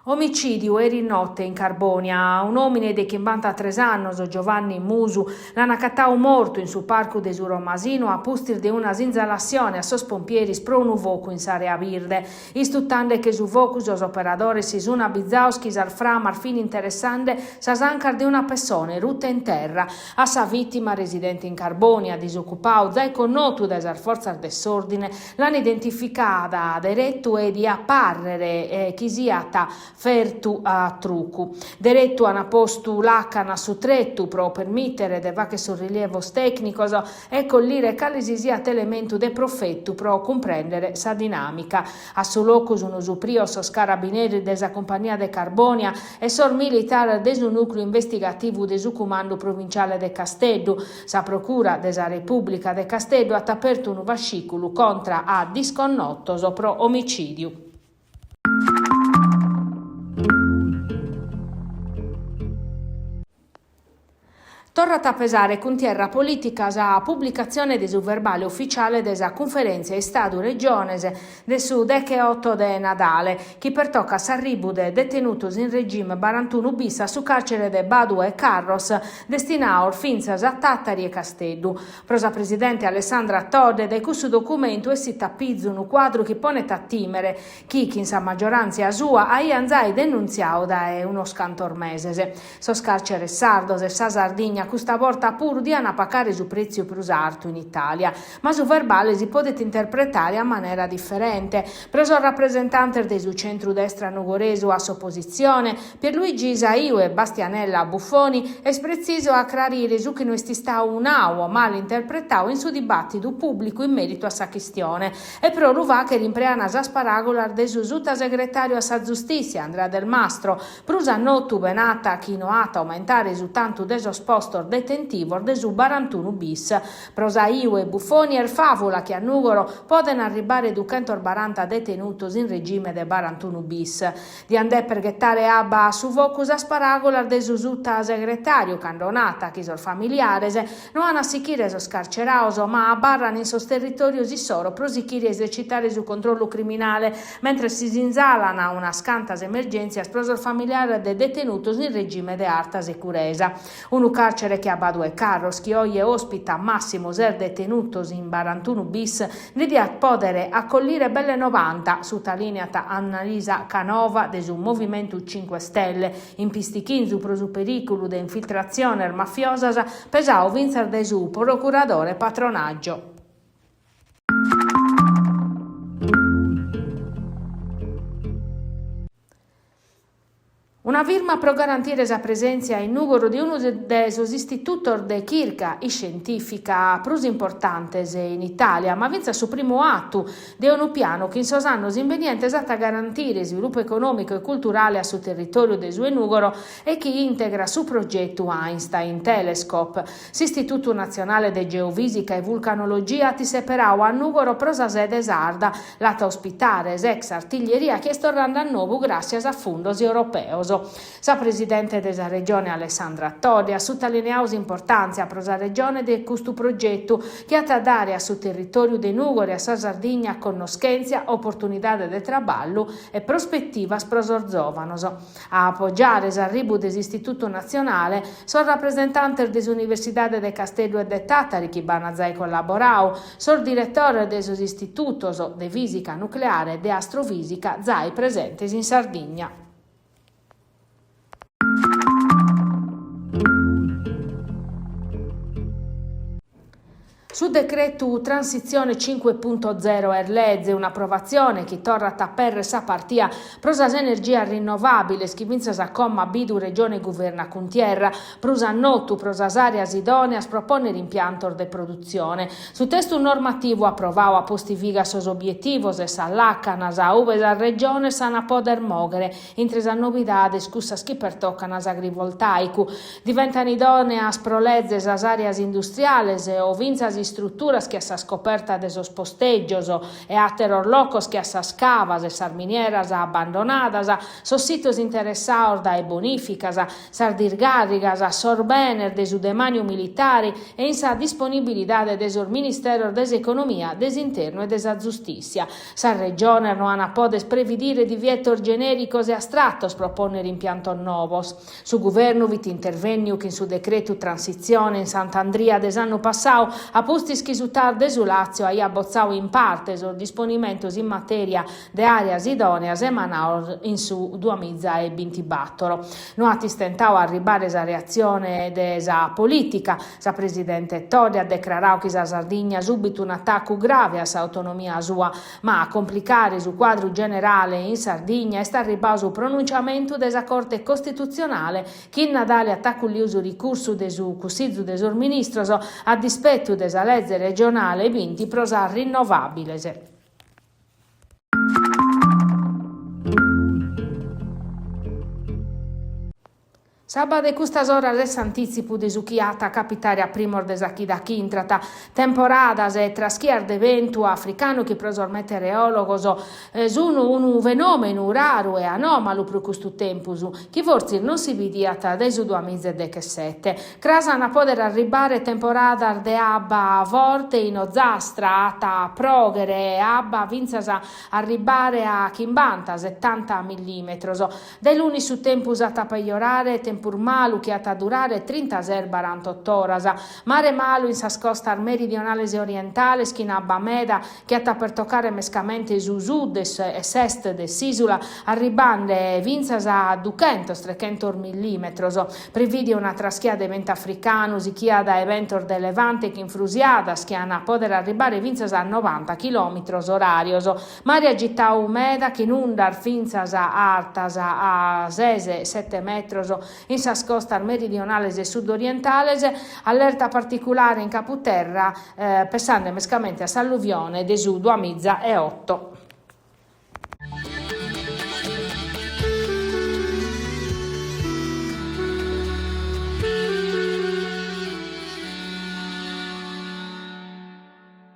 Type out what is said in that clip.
Omicidio eri notte in Carbonia. Un uomo di 53 anni, Giovanni Musu, l'ha cattau morto in su parco de Suromasino a pustir di una zinzalazione a sos pompieri pro un vocu in Sarea Virde. Istuttande che su vocu os operatori si sono abbizzauski al fram al fine interessante s'asancar di una persona ruta in terra. A sa vittima residente in Carbonia, disoccupau, zai connotu da esar forza dell'ordine, l'hanno identificata diretto e di apparrere chi siata fertu a truccu. Diretto hanno posto l'accana su trettu pro permettere de vache sorrilievo tecnicos e collire cali si siat elemento de profettu pro comprendere sa dinamica. A su locus uno suprio sos carabinieri desa compagnia de Carbonia e sor militar de su nucleo investigativo de su comando provinciale de Casteddu. Sa procura desa Repubblica de Casteddu ha aperto un vascicolo contra a disconnottos pro omicidio. Torrat a pesare con tierra politica sa pubblicazione de su verbale ufficiale desa conferenza Estado Regionese de su 8 de Nadale, chi pertocca s'arribu de detenutos in regime 41 bis su carcere de Badu e Carros, destinao finzas a Tattari e Casteddu. Prosa presidente Alessandra Todde de questo documento e si tappizzu un quadro che pone tattimere, chi in sa maggioranza sua ai anzai denunziao da uno scantor mesese. Sos carcere sardos e sa Sardegna questa volta pur di pagare su prezzo più usato in Italia, ma su verbale si può interpretare a maniera differente. Preso il rappresentante del centro-destra nugoreso a opposizione, Pierluigi Isaiu e Bastianella Buffoni, è preciso a chiarire su che non sta un auo mal interpretato in su dibattito pubblico in merito a sa questione, e pro ruva che rimpreana sa sparagola del suta segretario a sa giustizia Andrea Del Mastro, prusa notu benata chi noata aumentare risultanto desosposto detentivo de su 41 bis. Prosaiu e Buffoni er favola che a Nugoro poden arrivare 240 detenutos in regime de 41 bis. Di andè per gettare abba su vocus a sparagola de su sutta segretario candonata chi sor familiarese non hanno sichire so scarceraoso ma abbarran in sos territorios i soro prosichiri esercitare su controllo criminale mentre si zinzalana una scantas emergenzias prosor familiare de detenutos in regime de alta securesa. Unu carcere che a Badu e Carros chi oggi ospita massimo ser detenutos in 41 bis ne di podere accollire belle 90 su talinea Annalisa Canova de su Movimento 5 Stelle in pistichin pro su pericolo de infiltrazione mafiosa pesao vincer de su procuratore patronaggio. Una firma pro garantire sa presenza in Nugoro di uno dei istitutos de Kirca e scientifica plus importantes in Italia, ma vinza su primo atto di un piano che in sos annos inveniente esatto a garantire sviluppo economico e culturale a su territorio de sue Nugoro e che integra su progetto Einstein Telescope. S'Istituto Nazionale de Geofisica e Vulcanologia ti separau a Nugoro prosa sede sarda, lata ospitare ex artiglieria che storranda a nuovo grazie a fondos europeos. Sa presidente della regione Alessandra Todde ha sottolineato l'importanza per la regione di questo progetto che ha da dare a suo territorio dei Nugori a sa Sardegna conoscenza, opportunità di traballo e prospettiva prosor giovanos. A appoggiare l'arrivo dell'Istituto Nazionale sono rappresentante dell'Università de Casteddu e de Tattari che banazai collaborau, sono direttore dell'Istituto de Fisica Nucleare e de Astrofisica zai presenti in Sardegna. Su decreto Transizione 5.0 Erleze, un'approvazione che torna a tapper sa partia prosa energia rinnovabile, schivinza sa comma bidu regione governa con tierra, prosa notu, prosa areas idoneas, propone l'impianto de produzione. Su testo normativo approvau a postiviga sos obiettivos e s'allacana sa uve sa regione sana poder mogere, intre sa novidade scussa chi pertoccana sa agrivoltaicu. Diventano idoneas prolezze sa areas industriales e ovinza si strutturas che sa scoperta deso sposteggios e a terror locos che sa scavas e sarminieras abbandonadas, sos sitos interessados da bonificas, sardirgarrigas, sorbener desu demaniu militari e in sa disponibilidade desor Ministero des Economia, des Interno e des Giustizia. Sa regione non ana podes previdire divietos genericos e astrattos proponere impiantos novos. Su governo vit interveniu che in su decreto transizione in Sant'Andria des anno passau a postis chi su tar desulazio ai abbozzau in parte sul disponimentos in materia de areas idoneas emanau in su 2024. Non ha stentau a arribare sa reazione desa politica. Sa presidente Todi ha declarau che sa Sardigna subito un attacco grave a sa autonomia sua, ma a complicare su quadro generale in Sardigna è sta arribau su pronunciamento desa Corte Costituzionale che in Nadale attacco l'uso ricurso desu cussizzu desor ministros a dispetto desa legge regionale vinti prosa rinnovabile. Sabato custas oras es anticipu de suchiata capitare a primor de sachida chintrata temporadas e traschiar de ventu africano che prosor meteorologos sono un fenomeno raro e anomalo pro custu tempus che forse non si vidiata dai su 2017. Crasana poter arribare temporada de abba forte in ozastra ata progere abba vinzasa arribare a chimbanta 70 mm. De luni su tempus ata peiorare tempur malu che ata durare 30-48 oras, mare malu in sa costa meridionale e orientale schina Bameda che ata per toccare mescamente su sud e est de s'isula arribande vinzas a 200-300 mm. Previde una traschia de vento africano si chia da evento de levante che infrusiada schiana poter arribare vinzas a 90 km orarios. Mare agitau umeda che inundar vinzas a altas a 6-7 metros in sa costa meridionales e sudorientales, allerta particolare in caputerra, pensando mescamente a s'alluvione de su 2008.